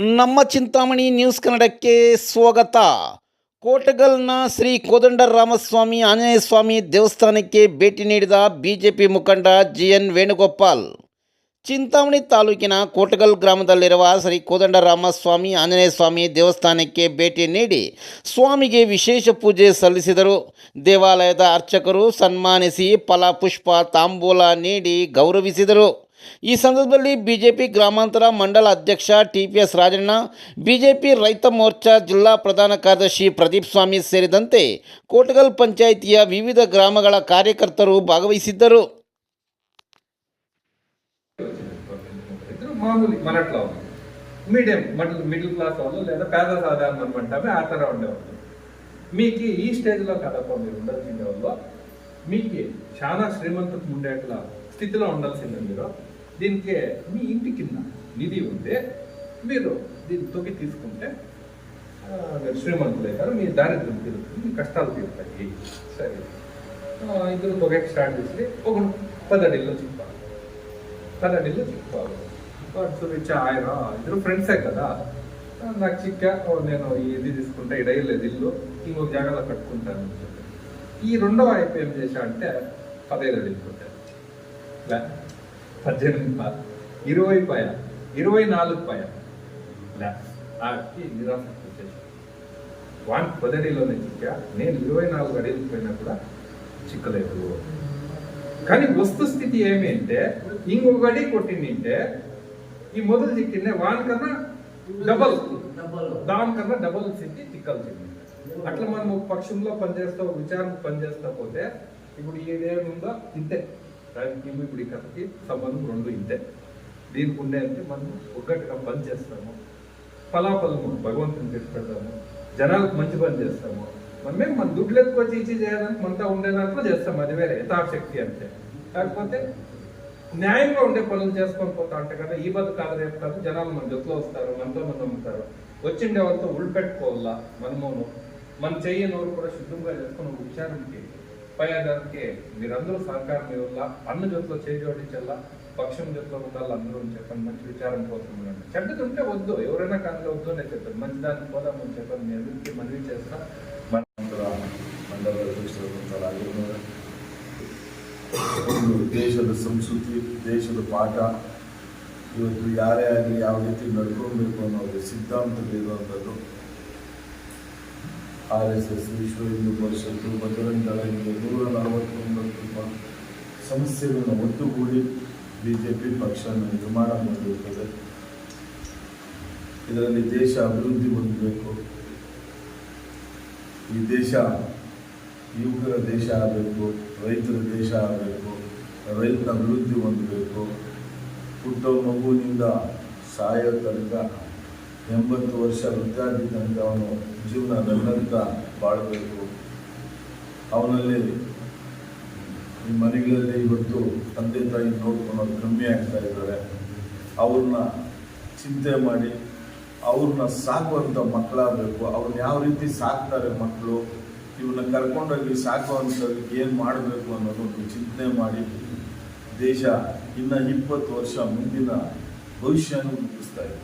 ನಮ್ಮ ಚಿಂತಾಮಣಿ ನ್ಯೂಸ್ ಕನ್ನಡಕ್ಕೆ ಸ್ವಾಗತ. ಕೋಟಗಲ್ನ ಶ್ರೀ ಕೋದಂಡರಾಮಸ್ವಾಮಿ ಆಂಜನೇಯ ಸ್ವಾಮಿ ದೇವಸ್ಥಾನಕ್ಕೆ ಭೇಟಿ ನೀಡಿದ ಬಿಜೆಪಿ ಮುಖಂಡ GN ವೇಣುಗೋಪಾಲ್. ಚಿಂತಾಮಣಿ ತಾಲೂಕಿನ ಕೋಟಗಲ್ ಗ್ರಾಮದಲ್ಲಿರುವ ಶ್ರೀ ಕೋದಂಡರಾಮಸ್ವಾಮಿ ಆಂಜನೇಯ ಸ್ವಾಮಿ ದೇವಸ್ಥಾನಕ್ಕೆ ಭೇಟಿ ನೀಡಿ ಸ್ವಾಮಿಗೆ ವಿಶೇಷ ಪೂಜೆ ಸಲ್ಲಿಸಿದರು. ದೇವಾಲಯದ ಅರ್ಚಕರು ಸನ್ಮಾನಿಸಿ ಫಲಪುಷ್ಪ ತಾಂಬೂಲ ನೀಡಿ ಗೌರವಿಸಿದರು. ಈ ಸಂದರ್ಭದಲ್ಲಿ ಬಿಜೆಪಿ ಗ್ರಾಮಾಂತರ ಮಂಡಲ ಅಧ್ಯಕ್ಷ TPS ರಾಜಣ್ಣ, ಬಿಜೆಪಿ ರೈತ ಮೋರ್ಚಾ ಜಿಲ್ಲಾ ಪ್ರಧಾನ ಕಾರ್ಯದರ್ಶಿ ಪ್ರದೀಪ್ ಸ್ವಾಮಿ ಸೇರಿದಂತೆ ಕೋಟಗಲ್ ಪಂಚಾಯಿತಿಯ ವಿವಿಧ ಗ್ರಾಮಗಳ ಕಾರ್ಯಕರ್ತರು ಭಾಗವಹಿಸಿದ್ದರು. మామూలు మనట్లో మీడియం మిడిల్ క్లాస్ వాళ్ళు లేదా పేద సాధారణ అంటామే ఆ తర ఉండేవాళ్ళు. మీకు ఈ స్టేజ్లో కదప మీరు ఉండాల్సిన వాళ్ళు మీకు చాలా శ్రీమంతకు ఉండేట్ల స్థితిలో ఉండాల్సిందే. మీరు దీనికి మీ ఇంటి కింద నిధి ఉంటే మీరు దీన్ని తొక్కి తీసుకుంటే మీరు శ్రీమంతులు అవుతారు, మీ దారిద్ర్యం తీరుతుంది, మీ కష్టాలు తీరుతాయి. సరే, ఇద్దరు తొగకి స్టార్ట్ చేసి ఒక 10 అడిల్లో చిక్కాలి, 10 అడిల్లో చిక్కాలి. చూపించా ఆయన ఇద్దరు ఫ్రెండ్సే కదా, నాకు చిక్కా నేను ఇది తీసుకుంటా, ఈ డైలేదు ఇల్లు ఇంకొక జాగాలో కట్టుకుంటాను అని చెప్పి ఈ రెండవ వైపు ఏం చేశా అంటే 15 అడిలు కొట్టాను. 18 పాయ, 20 పాయ, 24 పాయ నిరాశకు వచ్చేసి వాన్ 10 అడిలోనే చిక్కా. నేను 24 అడిలకు పోయినా కూడా చిక్కలేదు. కానీ వస్తుస్థితి ఏమి అంటే ఇంకొక అడి కొట్టిందంటే ఈ మొదలు చిక్కిందే వానికన్నా డబల్, దానికన్నా డబల్ స్థితి చిక్కాల్సింది. అట్లా మనం ఒక పక్షంలో పనిచేస్తా, విచారణ పనిచేస్తా పోతే ఇప్పుడు ఏదేముందో ఇంతే, దానికి ఇప్పుడు ఈ కథకి సంబంధం రెండు ఇంతే. దీనికి ఉండేంటే మనం ఒక్కటిగా పని చేస్తాము, ఫలాఫలము భగవంతుని తెచ్చి పెడతాము, జనాలకు మంచి పని చేస్తాము. మనమేం మన దుడ్లు ఎత్తుకొచ్చి ఇచ్చి చేయడానికి మనతో ఉండే దాంట్లో చేస్తాం, అది వేరే యథాశక్తి అంతే. కాకపోతే న్యాయంగా ఉండే పనులు చేసుకొని పోతా అంటే కదా ఈ బతుకు కాదు రేపు కాదు, జనాలు మన జొత్తులో వస్తారు, మనతో మంది అమ్ముతారు. వచ్చిండే వాళ్ళతో ఉడిపెట్టుకోవాలా, మనము మన చెయ్యి నోరు కూడా శుద్ధంగా చేసుకుని విచారణకి పైదానికి మీరందరూ సహకారం ఇవ్వాలా, అన్న జొత్తులో చేయి జోడించాలా, పక్షం జొత్తులో ఉండాలి అందరూ అని చెప్పండి. మంచి విచారం కోసం ఉండండి. చెడ్డది ఉంటే వద్దు, ఎవరైనా కానీ వద్దు అని చెప్పారు. మంచి దానికి పోదామని చెప్పాను. మీ అందరికీ మనవి చేస్తా. ಒಂದು ದೇಶದ ಸಂಸ್ಕೃತಿ, ದೇಶದ ಪಾಠ ಇವತ್ತು ಯಾರೇ ಆಗಲಿ ಯಾವ ರೀತಿ ನಡ್ಕೊಳ್ಬೇಕು ಅನ್ನೋದು ಸಿದ್ಧಾಂತಗಳಿರುವಂಥದ್ದು. RSS, ವಿಶ್ವ ಹಿಂದೂ ಪರಿಷತ್ತು, ಬಜರಂಗ ದಳ, 149 ಸಂಸ್ಥೆಗಳನ್ನು ಒಟ್ಟುಗೂಡಿ BJP ಪಕ್ಷವನ್ನು ನಿರ್ಮಾಣ ಮಾಡಿರುತ್ತದೆ. ಇದರಲ್ಲಿ ದೇಶ ಅಭಿವೃದ್ಧಿ ಹೊಂದಬೇಕು, ಈ ದೇಶ ಯುವಕರ ದೇಶ ಆಗಬೇಕು, ರೈತರ ದೇಶ ಆಗಬೇಕು, ರೈತನ ಅಭಿವೃದ್ಧಿ ಹೊಂದಬೇಕು. ಹುಟ್ಟೋ ಮಗುವಿನಿಂದ ಸಾಯೋ ತನಕ 80 ವರ್ಷ ವೃದ್ಧಾಪ್ಯ ತನಕ ಅವನು ಜೀವನ ನನ್ನಂತ ಬಾಳಬೇಕು. ಅವನಲ್ಲಿ ಈ ಮನೆಗಳಲ್ಲಿ ಇವತ್ತು ತಂದೆ ತಾಯಿ ನೋಡ್ಕೊಳೋದು ಕಮ್ಮಿ ಆಗ್ತಾ ಇದ್ದಾರೆ. ಅವ್ರನ್ನ ಚಿಂತೆ ಮಾಡಿ ಅವ್ರನ್ನ ಸಾಕುವಂಥ ಮಕ್ಕಳಾಗಬೇಕು. ಅವ್ರನ್ನ ಯಾವ ರೀತಿ ಸಾಕ್ತಾರೆ ಮಕ್ಕಳು, ಇವನ್ನ ಕರ್ಕೊಂಡೋಗಿ ಸಾಕುವಂಥವ್ರಿಗೆ ಏನು ಮಾಡಬೇಕು ಅನ್ನೋದೊಂದು ಚಿಂತನೆ ಮಾಡಿ ದೇಶ ಇನ್ನು 20 ವರ್ಷ ಮುಂದಿನ ಭವಿಷ್ಯನೂ ರೂಪಿಸ್ತಾ ಇದೆ.